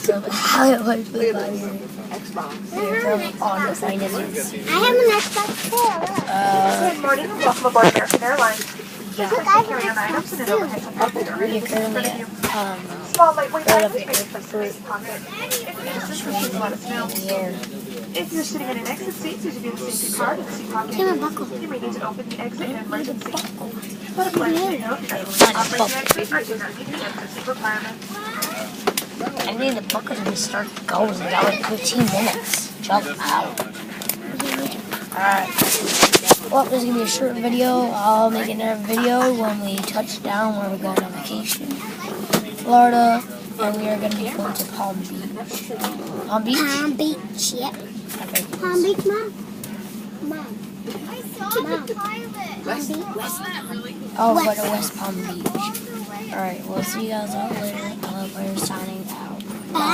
from Hollywood Football from all the finances. I have an Xbox too. Good morning and welcome aboard American Airlines. Yeah. Please take carry-on items and an overhead compartment We're directly in front of currently you. Small lightweight right up items may be here placed in the pocket. If you need assistance, please let us know. here. If you're sitting in an exit seat, please review the safety card in the seat pocket. You may need to open the exit in an emergency. But a blanket note that will operate the exit or do not meet the exit seat requirements. I need the bucket to start going. We got like 15 minutes. Jump out. Alright. Well, this is going to be a short video. I'll make another video when we touch down where we're going on vacation. Florida. And we are going to be going to Palm Beach. Palm Beach? Palm Beach, yep. Okay. Palm Beach, Mom? Mom. I saw the pilot. West Beach. Oh, we're going to West Palm Beach. Alright, we'll see you guys out later. We're signing out. Bye.